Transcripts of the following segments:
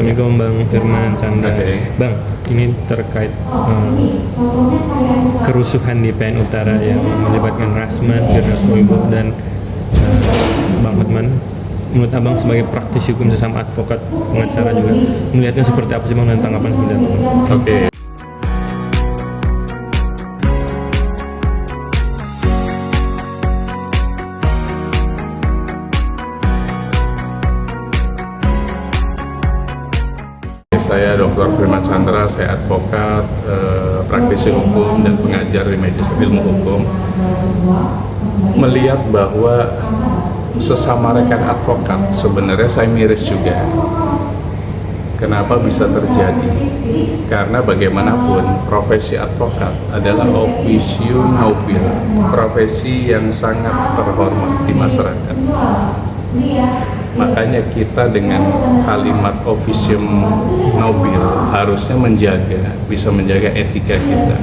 Assalamualaikum Bang Firman Chandra. Oke. Bang, ini terkait kerusuhan di PN Utara yang melibatkan Rasman, Firdaus Goibo dan Bang Hotman. Menurut Abang sebagai praktisi hukum sesama advokat, pengacara juga, melihatnya seperti apa sih Bang dan tanggapan seperti apa Bang? Oke. Saya Dr. Firman Chandra, saya advokat, praktisi hukum dan pengajar di Majelis Ilmu Hukum. Melihat bahwa sesama rekan advokat sebenarnya saya miris juga. Kenapa bisa terjadi? Karena bagaimanapun profesi advokat adalah officium nobil, profesi yang sangat terhormat di masyarakat. Makanya kita dengan kalimat officium nobil harusnya bisa menjaga etika kita.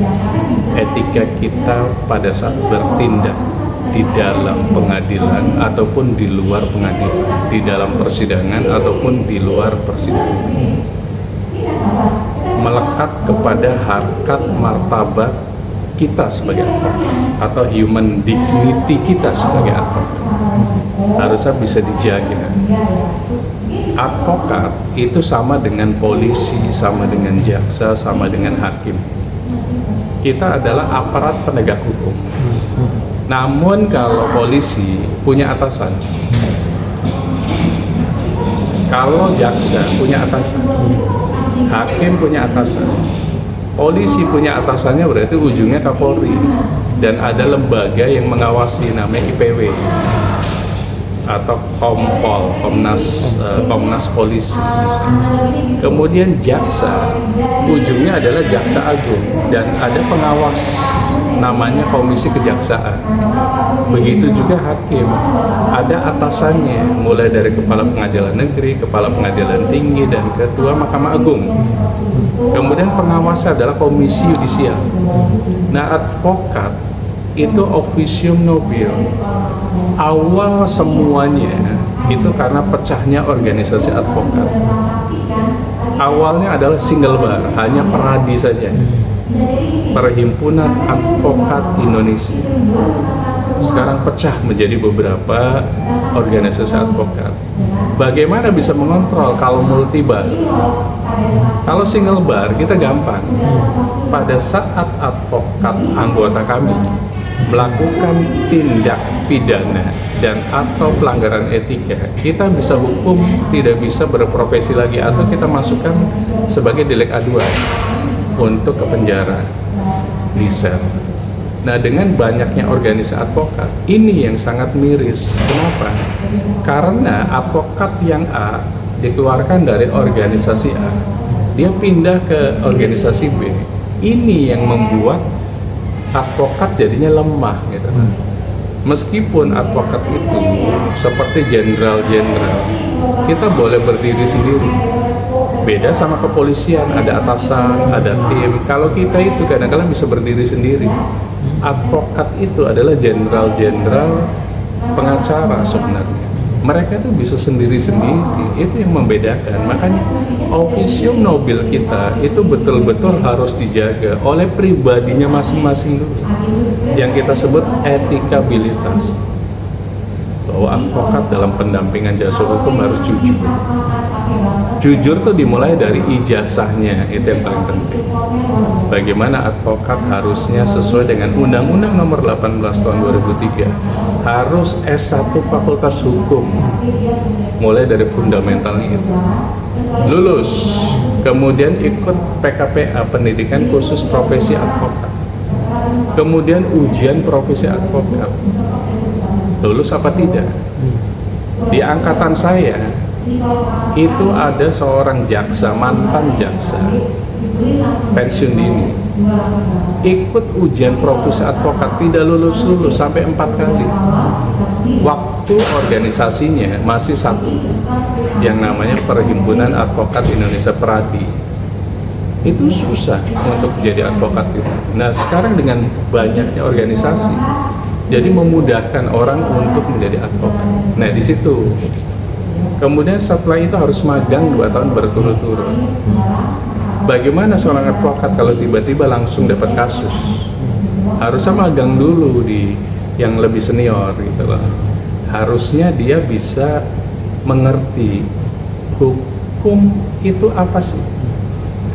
Etika kita pada saat bertindak di dalam pengadilan ataupun di luar pengadilan, di dalam persidangan ataupun di luar persidangan. Melekat kepada harkat martabat kita sebagai advokat atau human dignity kita sebagai advokat harusnya bisa dijaga. Advokat itu sama dengan polisi, sama dengan jaksa, sama dengan hakim. Kita adalah aparat penegak hukum. Namun kalau polisi punya atasan, kalau jaksa punya atasan, hakim punya atasan, polisi punya atasannya, berarti ujungnya Kapolri, dan ada lembaga yang mengawasi namanya IPW atau Kompol, Komnas Polisi misalnya. Kemudian jaksa, ujungnya adalah Jaksa Agung dan ada pengawas namanya Komisi Kejaksaan. Begitu juga hakim, ada atasannya mulai dari Kepala Pengadilan Negeri, Kepala Pengadilan Tinggi, dan Ketua Mahkamah Agung. Kemudian pengawasnya adalah Komisi Yudisial. Nah, advokat itu officium nobil. Awal semuanya itu karena pecahnya organisasi advokat. Awalnya adalah single bar, hanya peradi saja, Perhimpunan Advokat Indonesia. Sekarang pecah menjadi beberapa organisasi advokat. Bagaimana bisa mengontrol kalau multibar? Kalau single bar kita gampang. Pada saat advokat anggota kami melakukan tindak pidana dan atau pelanggaran etika, kita bisa hukum, tidak bisa berprofesi lagi, atau kita masukkan sebagai delik aduan untuk ke penjara, di sel. Nah, dengan banyaknya organisasi advokat, ini yang sangat miris. Kenapa? Karena advokat yang A dikeluarkan dari organisasi A, dia pindah ke organisasi B. Ini yang membuat advokat jadinya lemah gitu. Meskipun advokat itu seperti jenderal-jenderal, kita boleh berdiri sendiri. Beda sama kepolisian, ada atasan, ada tim. Kalau kita itu kadang-kadang bisa berdiri sendiri. Advokat itu adalah jenderal-jenderal pengacara sebenarnya. Mereka itu bisa sendiri-sendiri, itu yang membedakan. Makanya officium nobil kita itu betul-betul harus dijaga oleh pribadinya masing-masing dulu. Yang kita sebut etikabilitas. Bahwa advokat dalam pendampingan jasa hukum harus jujur. Jujur tuh dimulai dari ijazahnya, itu yang paling penting. Bagaimana advokat harusnya sesuai dengan Undang-Undang Nomor 18 Tahun 2003 harus S1 Fakultas Hukum, mulai dari fundamentalnya itu. Lulus, kemudian ikut PKPA, Pendidikan Khusus Profesi Advokat. Kemudian ujian profesi advokat. Lulus apa tidak? Di angkatan saya itu ada seorang jaksa, mantan jaksa, pensiun dini, ikut ujian profesi advokat, tidak lulus sampai 4 kali. Waktu organisasinya masih satu, yang namanya Perhimpunan Advokat Indonesia Peradi. Itu susah untuk jadi advokat itu. Nah, sekarang dengan banyaknya organisasi, jadi memudahkan orang untuk menjadi advokat. Nah, di situ Kemudian setelah itu harus magang 2 tahun berturut-turut. Bagaimana seorang advokat kalau tiba-tiba langsung dapat kasus? Harusnya magang dulu di yang lebih senior gitu loh. Harusnya dia bisa mengerti hukum itu apa sih?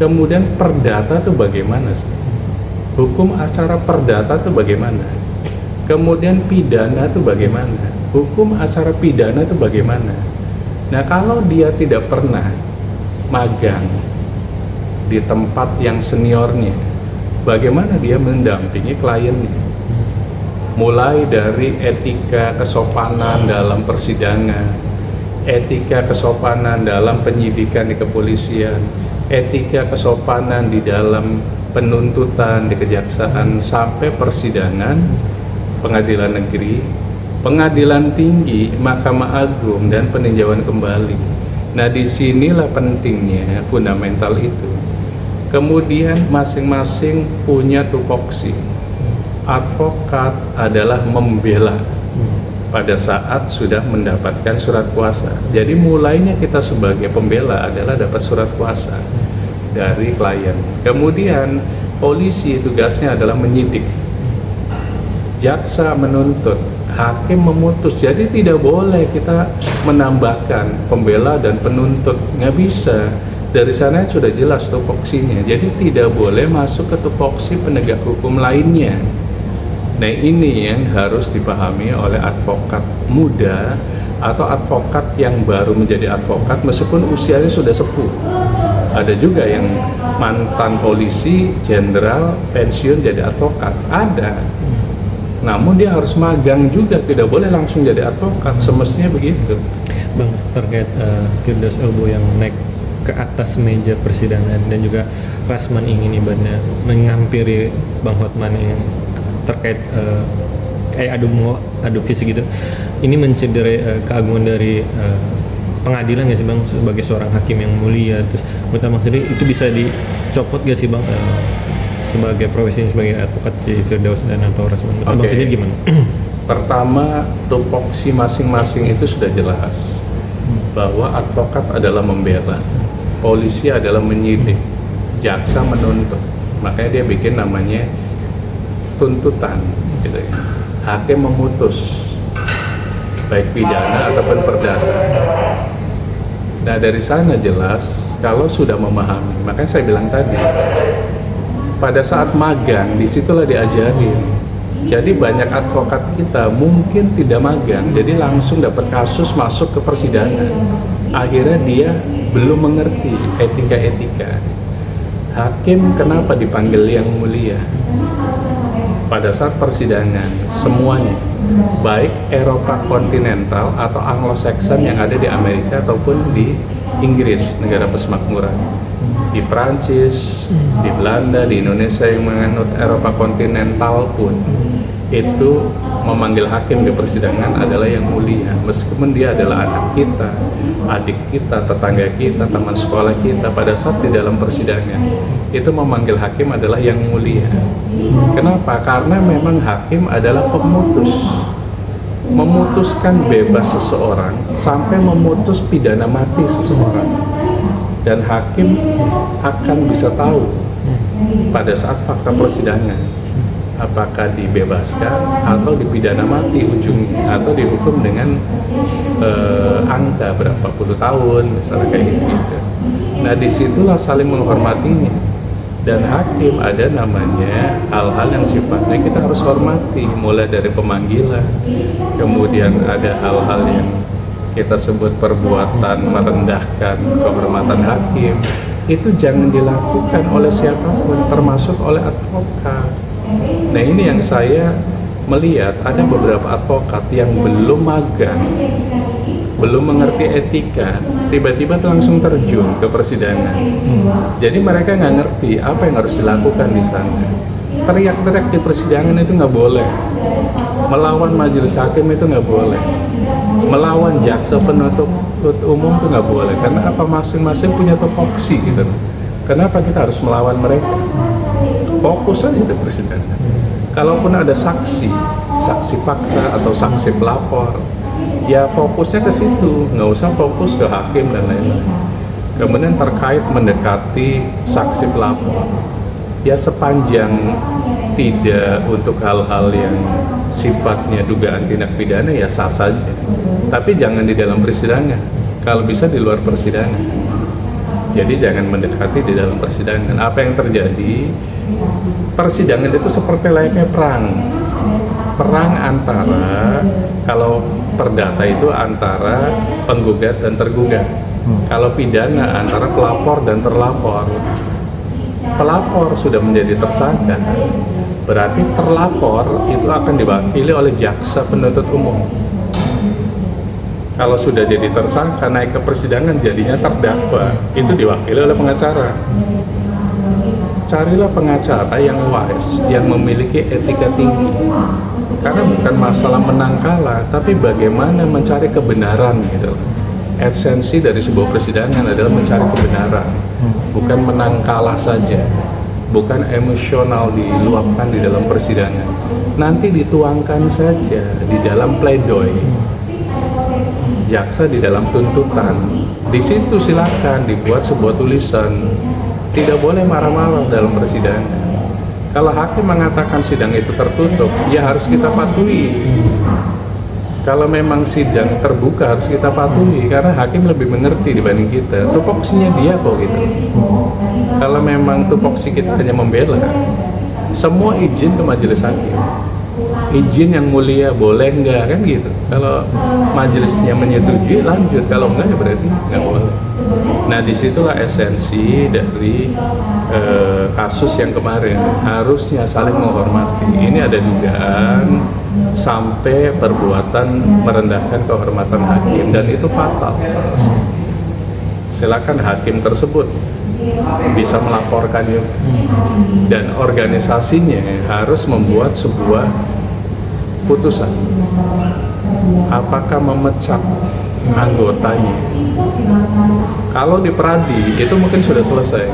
Kemudian perdata itu bagaimana sih? Hukum acara perdata itu bagaimana? Kemudian pidana itu bagaimana? Hukum acara pidana itu bagaimana? Nah, kalau dia tidak pernah magang di tempat yang seniornya, bagaimana dia mendampingi kliennya? Mulai dari etika kesopanan dalam persidangan, etika kesopanan dalam penyidikan di kepolisian, etika kesopanan di dalam penuntutan di kejaksaan, sampai persidangan, pengadilan negeri, pengadilan tinggi, Mahkamah Agung, dan peninjauan kembali. Nah, disinilah pentingnya fundamental itu. Kemudian masing-masing punya tupoksi. Advokat adalah membela pada saat sudah mendapatkan surat kuasa. Jadi mulainya kita sebagai pembela adalah dapat surat kuasa dari klien. Kemudian polisi tugasnya adalah menyidik, jaksa menuntut, hakim memutus. Jadi tidak boleh kita menambahkan pembela dan penuntut, nggak bisa. Dari sana sudah jelas tupoksinya. Jadi tidak boleh masuk ke tupoksi penegak hukum lainnya. Nah, ini yang harus dipahami oleh advokat muda atau advokat yang baru menjadi advokat meskipun usianya sudah sepuh. Ada juga yang mantan polisi, jenderal, pensiun jadi advokat. Ada. Namun dia harus magang juga, tidak boleh langsung jadi advokat, semestinya begitu. Bang, terkait Firdaus Elbo yang naik ke atas meja persidangan dan juga Rasman ingin ibaratnya mengampiri Bang Hotman yang terkait kayak adu fisik gitu, ini mencederai keagungan dari pengadilan nggak sih Bang, sebagai seorang hakim yang mulia? Terus menurut Bang sendiri itu bisa dicopot nggak sih Bang sebagai profesi sebagai advokat si Firdaus dan atau Rasman? Menurut Bang sendiri gimana? Pertama, tupoksi masing-masing itu sudah jelas bahwa advokat adalah membela, polisi adalah menyidik, jaksa menuntut. Makanya dia bikin namanya tuntutan, gitu ya. Hakim memutus, baik pidana ataupun perdata. Nah, dari sana jelas kalau sudah memahami. Makanya saya bilang tadi, pada saat magang disitulah diajarin. Jadi banyak advokat kita mungkin tidak magang, jadi langsung dapat kasus masuk ke persidangan. Akhirnya dia belum mengerti etika-etika. Hakim kenapa dipanggil yang mulia? Pada saat persidangan semuanya, baik Eropa kontinental atau Anglo-Saxon yang ada di Amerika ataupun di Inggris, negara persemakmuran, di Prancis, di Belanda, di Indonesia yang menganut Eropa kontinental pun, itu memanggil hakim di persidangan adalah yang mulia, meskipun dia adalah anak kita, adik kita, tetangga kita, teman sekolah kita. Pada saat di dalam persidangan itu memanggil hakim adalah yang mulia. Kenapa? Karena memang hakim adalah pemutus, memutuskan bebas seseorang sampai memutus pidana mati seseorang, dan hakim akan bisa tahu pada saat fakta persidangan apakah dibebaskan atau dipidana mati ujungnya, atau dihukum dengan angka berapa puluh tahun misalnya, kayak gitu. Nah, disitulah saling menghormatinya. Dan hakim ada namanya hal-hal yang sifatnya kita harus hormati, mulai dari pemanggilan, kemudian ada hal-hal yang kita sebut perbuatan merendahkan kehormatan hakim, itu jangan dilakukan oleh siapapun, termasuk oleh advokat. Nah, ini yang saya melihat ada beberapa advokat yang belum magang, belum mengerti etika, tiba-tiba langsung terjun ke persidangan. Jadi mereka nggak ngerti apa yang harus dilakukan di sana. Teriak-teriak di persidangan itu nggak boleh, melawan majelis hakim itu nggak boleh, melawan jaksa penuntut umum itu nggak boleh. Karena apa? Masing-masing punya tupoksi gitu. Kenapa kita harus melawan mereka? Fokus aja di persidangan. Kalaupun ada saksi fakta atau saksi pelapor, ya fokusnya ke situ, nggak usah fokus ke hakim dan lain-lain. Kemudian terkait mendekati saksi pelapor, ya sepanjang tidak untuk hal-hal yang sifatnya dugaan tindak pidana ya sah saja, tapi jangan di dalam persidangan, kalau bisa di luar persidangan. Jadi jangan mendekati di dalam persidangan. Apa yang terjadi, persidangan itu seperti layaknya perang antara, kalau perdata itu antara penggugat dan tergugat. Kalau pidana antara pelapor dan terlapor. Pelapor sudah menjadi tersangka, berarti terlapor itu akan diwakili oleh jaksa penuntut umum. Kalau sudah jadi tersangka, naik ke persidangan jadinya terdakwa, itu diwakili oleh pengacara. Carilah pengacara yang wise, yang memiliki etika tinggi. Karena bukan masalah menang kalah, tapi bagaimana mencari kebenaran gitu. Esensi dari sebuah persidangan adalah mencari kebenaran, bukan menang kalah saja, bukan emosional diluapkan di dalam persidangan. Nanti dituangkan saja di dalam pledoi, jaksa di dalam tuntutan. Di situ silakan dibuat sebuah tulisan. Tidak boleh marah-marah dalam persidangan. Kalau hakim mengatakan sidang itu tertutup, ya harus kita patuhi. Kalau memang sidang terbuka harus kita patuhi, karena hakim lebih mengerti dibanding kita. Tupoksinya dia kok gitu. Kalau memang tupoksi kita hanya membela, semua izin ke majelis hakim. Izin yang mulia boleh enggak kan gitu. Kalau majelisnya menyetujui lanjut, kalau enggak ya berarti enggak boleh. Nah disitulah esensi dari kasus yang kemarin, harusnya saling menghormati. Ini ada dugaan sampai perbuatan merendahkan kehormatan hakim, dan itu fatal. Silakan hakim tersebut bisa melaporkannya, dan organisasinya harus membuat sebuah putusan apakah memecat anggotanya. Kalau di Pradi itu mungkin sudah selesai,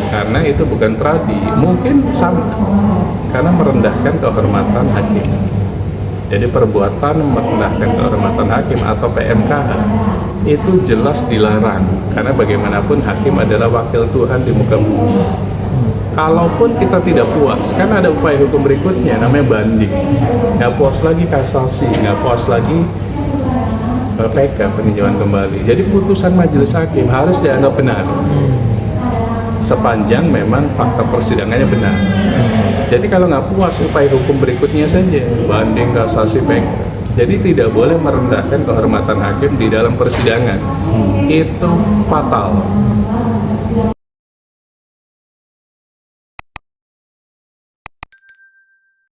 karena itu bukan Pradi, mungkin sama, karena merendahkan kehormatan hakim. Jadi perbuatan merendahkan kehormatan hakim atau PMKH itu jelas dilarang, karena bagaimanapun hakim adalah wakil Tuhan di muka bumi. Kalaupun kita tidak puas, kan ada upaya hukum berikutnya, namanya banding. Nggak puas lagi kasasi, nggak puas lagi PK, peninjauan kembali. Jadi putusan majelis hakim harus dianggap benar, sepanjang memang fakta persidangannya benar. Jadi kalau nggak puas, upaya hukum berikutnya saja, banding, kasasi, PK. Jadi tidak boleh merendahkan kehormatan hakim di dalam persidangan. Itu fatal.